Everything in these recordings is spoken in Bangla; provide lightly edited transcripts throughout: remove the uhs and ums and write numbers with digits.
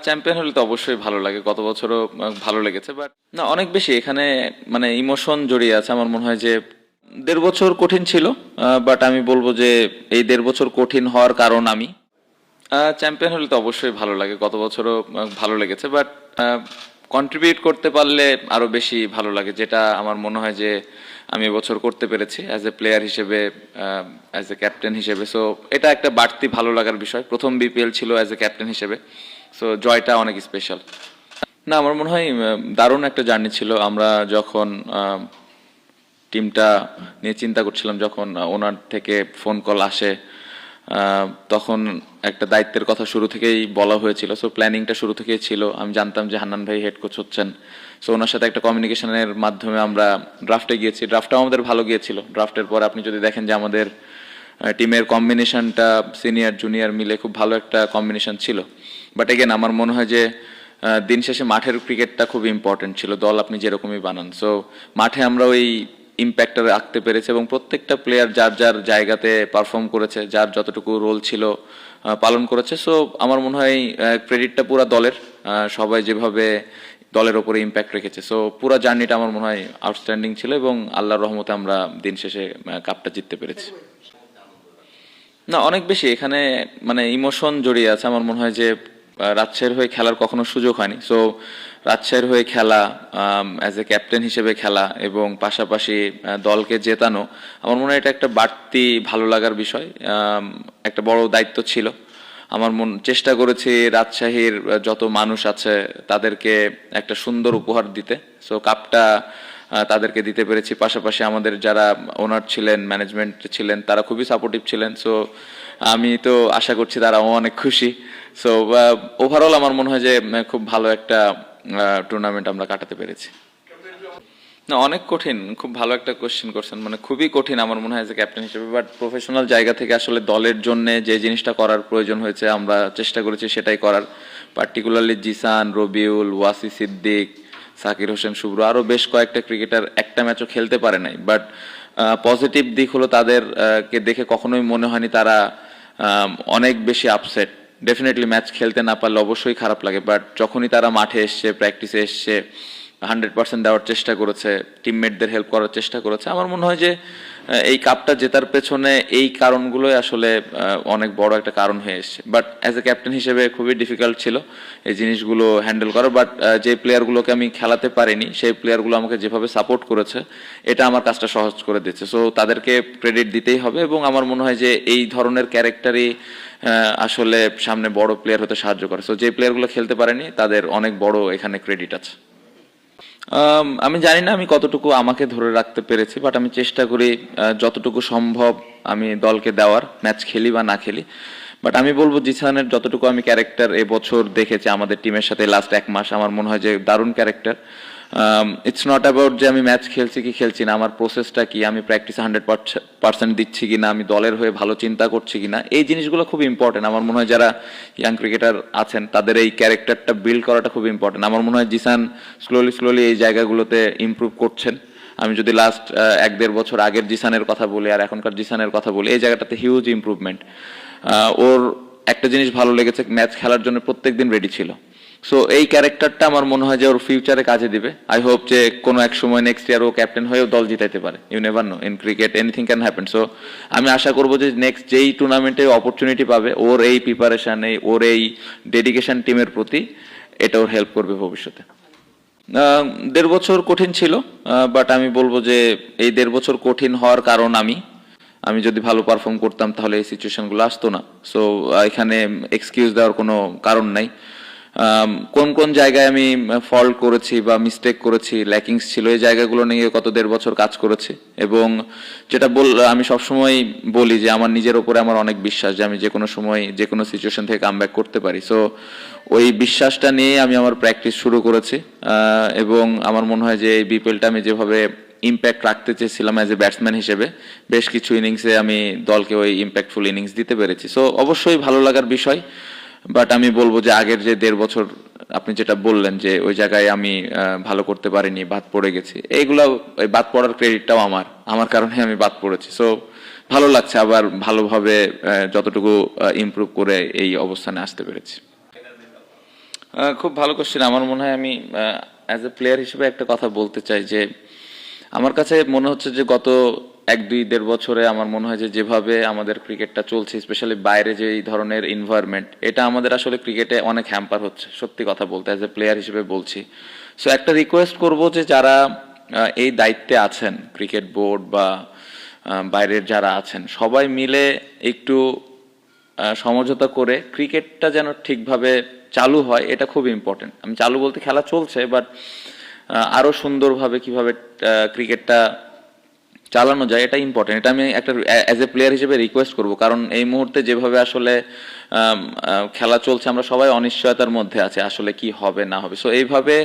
চ্যাম্পিয়ন হলে তো অবশ্যই ভালো লাগে, গত বছরও ভালো লেগেছে, বাট না অনেক বেশি এখানে মানে ইমোশন জড়িয়ে আছে। আমার মনে হয় যে 1.5 বছর কঠিন ছিল, বাট আমি বলবো যে এই 1.5 বছর কঠিন হওয়ার কারণ আমি চ্যাম্পিয়ন হলে তো অবশ্যই ভালো লাগে, গত বছরও ভালো লেগেছে, বাট কন্ট্রিবিউট করতে পারলে আরো বেশি ভালো লাগে, যেটা আমার মনে হয় যে আমি এবছর করতে পেরেছি অ্যাজ এ প্লেয়ার হিসেবে, অ্যাজ এ ক্যাপ্টেন হিসেবে। সো এটা একটা বাড়তি ভালো লাগার বিষয়। প্রথম বিপিএল ছিল অ্যাজ এ ক্যাপ্টেন হিসেবে, সো জয়টা অনেক স্পেশাল। না, আমার মনে হয় দারুণ একটা জার্নি ছিল। আমরা যখন টিমটা নিয়ে চিন্তা করছিলাম, যখন ওনার থেকে ফোন কল আসে, তখন একটা দায়িত্বের কথা শুরু থেকেই বলা হয়েছিল। সো প্ল্যানিংটা শুরু থেকেই ছিল। আমি জানতাম যে হান্নান ভাই হেড কোচ হচ্ছেন, সো ওনার সাথে একটা কমিউনিকেশনের মাধ্যমে আমরা ড্রাফটে গিয়েছি। ড্রাফটটাও আমাদের ভালো গিয়েছিল। ড্রাফটের পর আপনি যদি দেখেন যে আমাদের টিমের কম্বিনেশনটা সিনিয়র জুনিয়র মিলে খুব ভালো একটা কম্বিনেশন ছিল। বাট এগেন আমার মনে হয় যে দিন শেষে মাঠের ক্রিকেটটা খুব ইম্পর্টেন্ট ছিল, দল আপনি যেরকমই বানান। সো মাঠে আমরা ওই ইম্প্যাক্টটা রাখতে পেরেছি এবং প্রত্যেকটা প্লেয়ার যার যার জায়গাতে পারফর্ম করেছে, যার যতটুকু রোল ছিল পালন করেছে। সো আমার মনে হয় ক্রেডিটটা পুরো দলের, সবাই যেভাবে দলের ওপরে ইম্প্যাক্ট রেখেছে। সো পুরো জার্নিটা আমার মনে হয় আউটস্ট্যান্ডিং ছিল এবং আল্লাহর রহমতে আমরা দিন শেষে কাপটা জিততে পেরেছি। না অনেক বেশি এখানে মানে ইমোশন জড়িয়ে আছে। আমার মনে হয় যে রাজশাহীর হয়ে খেলার কখনো সুযোগ হয়নি। সো রাজশাহীর হয়ে খেলা, অ্যাজ এ ক্যাপ্টেন হিসেবে খেলা এবং পাশাপাশি দলকে জেতানো, আমার মনে হয় এটা একটা বাড়তি ভালো লাগার বিষয়। একটা বড় দায়িত্ব ছিল। আমার চেষ্টা করেছি রাজশাহীর যত মানুষ আছে তাদেরকে একটা সুন্দর উপহার দিতে। সো কাপটা তাদেরকে দিতে পেরেছি। পাশাপাশি আমাদের যারা ওনার ছিলেন, ম্যানেজমেন্ট ছিলেন, তারা খুবই সাপোর্টিভ ছিলেন। সো আমি তো আশা করছি তারাও অনেক খুশি। সো ওভারঅল আমার মনে হয় যে খুব ভালো একটা টুর্নামেন্ট আমরা কাটাতে পেরেছি। না অনেক কঠিন, খুব ভালো একটা কোশ্চেন করছেন। মানে খুবই কঠিন আমার মনে হয় যে ক্যাপ্টেন হিসেবে, বাট প্রফেশনাল জায়গা থেকে আসলে দলের জন্য যে জিনিসটা করার প্রয়োজন হয়েছে আমরা চেষ্টা করেছি সেটাই করার। পার্টিকুলারলি জিসান, রবিউল, ওয়াসি সিদ্দিক, সাকির হোসেন শুভ্র, আরো বেশ কয়েকটা ক্রিকেটার একটা ম্যাচও খেলতে পারে নাই, বাট পজিটিভ দিক হলো তাদের কে দেখে কখনোই মনে হয়নি তারা অনেক বেশি আপসেট। ডেফিনেটলি ম্যাচ খেলতে না পারলে অবশ্যই খারাপ লাগে, বাট যখনই তারা মাঠে এসছে, প্র্যাকটিসে এসছে, 100% দেওয়ার চেষ্টা করেছে, টিমমেটদের হেল্প করার চেষ্টা করেছে। আমার মনে হয় যে এই কাপটা জেতার পেছনে এই কারণগুলোই আসলে অনেক বড় একটা কারণ হয়ে এসছে। বাট অ্যাজ এ ক্যাপ্টেন হিসেবে খুবই ডিফিকাল্ট ছিল এই জিনিসগুলো হ্যান্ডেল করা। বাট যে প্লেয়ারগুলোকে আমি খেলাতে পারিনি, সেই প্লেয়ারগুলো আমাকে যেভাবে সাপোর্ট করেছে, এটা আমার কাজটা সহজ করে দিচ্ছে। সো তাদেরকে ক্রেডিট দিতেই হবে এবং আমার মনে হয় যে এই ধরনের ক্যারেক্টারই আসলে সামনে বড় প্লেয়ার হতে সাহায্য করে। সো যে প্লেয়ারগুলো খেলতে পারেনি তাদের অনেক বড় এখানে ক্রেডিট আছে। আমি জানি না আমি কতটুকু আমাকে ধরে রাখতে পেরেছি, বাট আমি চেষ্টা করি যতটুকু সম্ভব আমি দলকে দেওয়ার, ম্যাচ খেলি বা না খেলি। বাট আমি বলবো জিসানের যতটুকু আমি ক্যারেক্টার এবছর দেখেছি আমাদের টিমের সাথে লাস্ট 1 মাস, আমার মনে হয় যে দারুণ ক্যারেক্টার। ইটস নট অ্যাবাউট যে আমি ম্যাচ খেলছি কি খেলছি না, আমার প্রসেসটা কি, আমি প্র্যাকটিসে 100% দিচ্ছি কিনা, আমি দলের হয়ে ভালো চিন্তা করছি কিনা, এই জিনিসগুলো খুব ইম্পর্টেন্ট। আমার মনে হয় যারা ইয়াং ক্রিকেটার আছেন তাদের এই ক্যারেক্টারটা বিল্ড করাটা খুব ইম্পর্টেন্ট। আমার মনে হয় জিসান স্লোলি এই জায়গাগুলোতে ইমপ্রুভ করছেন। আমি যদি লাস্ট 1-1.5 বছর আগের জিসানের কথা বলি আর এখনকার জিসানের কথা বলি, এই জায়গাটাতে হিউজ ইমপ্রুভমেন্ট। ওর একটা জিনিস ভালো লেগেছে, ম্যাচ খেলার জন্য প্রত্যেকদিন রেডি ছিল। সো এই ক্যারেক্টারটা আমার মনে হয় যে ওর ফিউচারে কাজে দিবে। আই হোপ যে কোনো এক সময় নেক্সট ইয়ার ও ক্যাপ্টেন হয়েও দল জিতাইতে পারে। You never know, in cricket anything can happen. So আমি আশা করবো যে নেক্সট যেই টুর্নামেন্টে অপরচুনিটি পাবে, ওর এই প্রিপারেশন, ওর এই ডেডিকেশন টিমের প্রতি, এটা ওর হেল্প করবে ভবিষ্যতে। 1.5 বছর কঠিন ছিল, বাট আমি বলবো যে এই 1.5 বছর কঠিন হওয়ার কারণ আমি যদি ভালো পারফর্ম করতাম তাহলে এই সিচুয়েশনগুলো আসতো না। সো এখানে এক্সকিউজ দেওয়ার কোনো কারণ নাই। কোন কোন জায়গায় আমি ফল্ট করেছি বা মিস্টেক করেছি, ল্যাকিংস ছিল, এই জায়গাগুলো নিয়ে গত 1.5 বছর কাজ করেছি। এবং যেটা আমি সবসময় বলি যে আমার নিজের ওপরে আমার অনেক বিশ্বাস যে আমি যে কোনো সময় যে কোনো সিচুয়েশন থেকে কামব্যাক করতে পারি। সো ওই বিশ্বাসটা নিয়ে আমি আমার প্র্যাকটিস শুরু করেছি এবং আমার মনে হয় যে এই বিপিএলটা আমি যেভাবে ইম্প্যাক্ট রাখতে চেয়েছিলাম অ্যাজ এ ব্যাটসম্যান হিসেবে, বেশ কিছু ইনিংসে আমি দলকে ওই ইম্প্যাক্টফুল ইনিংস দিতে পেরেছি। সো অবশ্যই ভালো লাগার বিষয়। বাট আমি বলবো যে আগের যে 1.5 বছর আপনি যেটা বললেন যে ওই জায়গায় আমি ভালো করতে পারিনি, বাদ পড়ে গেছি, এইগুলো ওই বাদ পড়ার ক্রেডিটটাও আমার কারণে আমি বাদ পড়েছি। সো ভালো লাগছে আবার ভালোভাবে যতটুকু ইমপ্রুভ করে এই অবস্থানে আসতে পেরেছি। খুব ভালো কোশ্চেন। আমার মনে হয় আমি অ্যাজ এ প্লেয়ার হিসেবে একটা কথা বলতে চাই যে আমার কাছে মনে হচ্ছে যে গত 1-2-1.5 বছরে আমার মনে হয় যে যেভাবে আমাদের ক্রিকেটটা চলছে, স্পেশালি বাইরে যে এই ধরনের এনভায়রনমেন্ট, এটা আমাদের আসলে ক্রিকেটে অনেক হ্যাম্পার হচ্ছে, সত্যি কথা বলতে অ্যাজ এ প্লেয়ার হিসেবে বলছি। সো একটা রিকোয়েস্ট করব যে যারা এই দায়িত্বে আছেন, ক্রিকেট বোর্ড বা বাইরের যারা আছেন, সবাই মিলে একটু সমঝোতা করে ক্রিকেটটা যেন ঠিকভাবে চালু হয়, এটা খুব ইম্পর্টেন্ট। আমি চালু বলতে খেলা চলছে, বাট আরো সুন্দরভাবে কিভাবে ক্রিকেটটা চালানো যায় এটা ইম্পর্টেন্ট। এটা আমি একটা অ্যাজ এ প্লেয়ার হিসেবে রিকোয়েস্ট করব, কারণ এই মুহূর্তে যেভাবে আসলে খেলা চলছে আমরা সবাই অনিশ্চয়তার মধ্যে আছে আসলে কি হবে না হবে। সো এইভাবে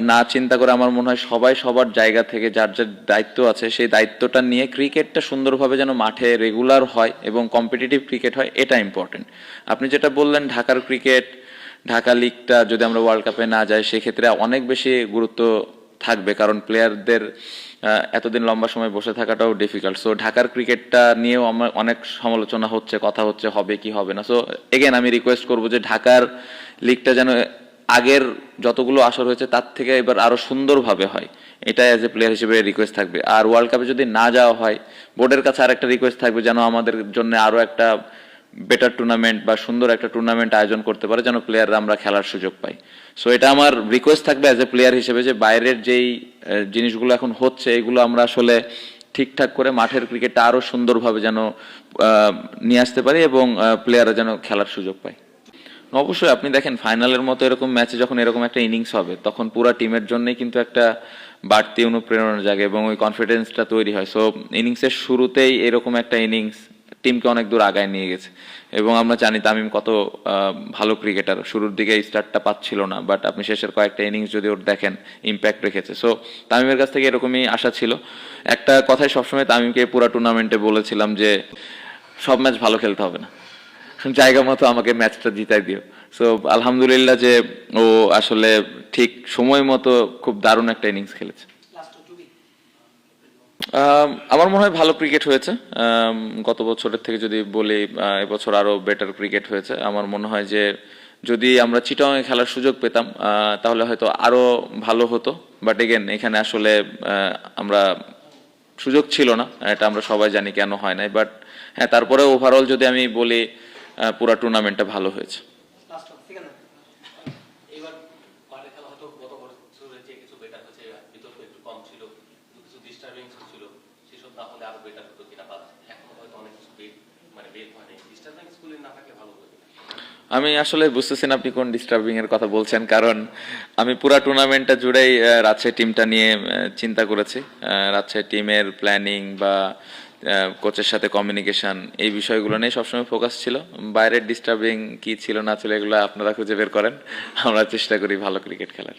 না চিন্তা করে আমার মনে হয় সবাই সবার জায়গা থেকে যার যার দায়িত্ব আছে সেই দায়িত্বটা নিয়ে ক্রিকেটটা সুন্দরভাবে যেন মাঠে রেগুলার হয় এবং কম্পিটিটিভ ক্রিকেট হয়, এটা ইম্পর্টেন্ট। আপনি যেটা বললেন ঢাকার ক্রিকেট, ঢাকা লিগটা যদি আমরা ওয়ার্ল্ড কাপে না যাই সেক্ষেত্রে অনেক বেশি গুরুত্ব থাকবে, কারণ প্লেয়ারদের এতদিন লম্বা সময় বসে থাকাটাও ডিফিকাল্ট। সো ঢাকার ক্রিকেটটা নিয়েও আমার অনেক সমালোচনা হচ্ছে, কথা হচ্ছে হবে কি হবে না। সো এগেন আমি রিকোয়েস্ট করবো যে ঢাকার লিগটা যেন আগের যতগুলো আসর হয়েছে তার থেকে এবার আরো সুন্দরভাবে হয়, এটা অ্যাজ এ প্লেয়ার হিসেবে রিকোয়েস্ট থাকবে। আর ওয়ার্ল্ড কাপে যদি না যাওয়া হয়, বোর্ডের কাছে আর একটা রিকোয়েস্ট থাকবে যেন আমাদের জন্য আরো একটা বেটার টুর্নামেন্ট বা সুন্দর একটা টুর্নামেন্ট আয়োজন করতে পারে, যেন প্লেয়াররা আমরা খেলার সুযোগ পাই। সো এটা আমার রিকোয়েস্ট থাকবে অ্যাজ এ প্লেয়ার হিসেবে যে বাইরের যেই জিনিসগুলো এখন হচ্ছে এগুলো আমরা আসলে ঠিকঠাক করে মাঠের ক্রিকেটটা আরো সুন্দরভাবে যেন নিয়ে আসতে পারি এবং প্লেয়াররা যেন খেলার সুযোগ পায়। অবশ্যই আপনি দেখেন ফাইনালের মতো এরকম ম্যাচে যখন এরকম একটা ইনিংস হবে তখন পুরো টিমের জন্যই কিন্তু একটা বাড়তি অনুপ্রেরণা জাগে এবং ওই কনফিডেন্সটা তৈরি হয়। সো ইনিংসের শুরুতেই এরকম একটা ইনিংস টিমকে অনেক দূর আগায় নিয়ে গেছে এবং আমরা জানি তামিম কত ভালো ক্রিকেটার। শুরুর দিকে স্টার্টটা পাচ্ছিল না, বাট আপনি শেষের কয়েকটা ইনিংস যদি ওর দেখেন ইম্প্যাক্ট রেখেছে। সো তামিমের কাছ থেকে এরকমই আশা ছিল। একটা কথাই সবসময় তামিমকে পুরো টুর্নামেন্টে বলেছিলাম যে সব ম্যাচ ভালো খেলতে হবে না, জায়গা মতো আমাকে ম্যাচটা জিতাই দিও। সো আলহামদুলিল্লাহ যে ও আসলে ঠিক সময় মতো খুব দারুণ একটা ইনিংস খেলেছে। আমার মনে হয় ভালো ক্রিকেট হয়েছে। গত বছরের থেকে যদি বলি এবছর আরো বেটার ক্রিকেট হয়েছে। আমার মনে হয় যে যদি আমরা চিটাগাংয়ে খেলার সুযোগ পেতাম তাহলে হয়তো আরো ভালো হতো, বাট এগেন এখানে আসলে আমরা সুযোগ ছিল না, এটা আমরা সবাই জানি কেন হয় নাই। বাট হ্যাঁ, তারপরে ওভারঅল যদি আমি বলি পুরো টুর্নামেন্টটা ভালো হয়েছে। এবার মাঠে খেলা হয়তো গত বছরের চেয়ে কিছু বেটার হয়েছে, বিতর্ক একটু কম ছিল, কিছু ডিস্টার্বিংস ছিল, সেসব না হলে আরো বেটার হতো কিনা, বা এখন হয়তো অনেক কিছু বের হয়নি, ডিস্টার্বিংস গুলি না থাকে ভালো হতো কিনা। আমি আসলে বুঝতেছি না আপনি কোন ডিস্টার্বিং এর কথা বলছেন, কারণ আমি পুরা টুর্নামেন্টটা জুড়েই রাজশাহী টিমটা নিয়ে চিন্তা করেছি। রাজশাহী টিমের প্ল্যানিং বা কোচের সাথে কমিউনিকেশন, এই বিষয়গুলো নিয়ে সবসময় ফোকাস ছিল। বাইরের ডিস্টার্বিং কি ছিল না ছিল এগুলো আপনারা খুঁজে বের করেন, আমরা চেষ্টা করি ভালো ক্রিকেট খেলার।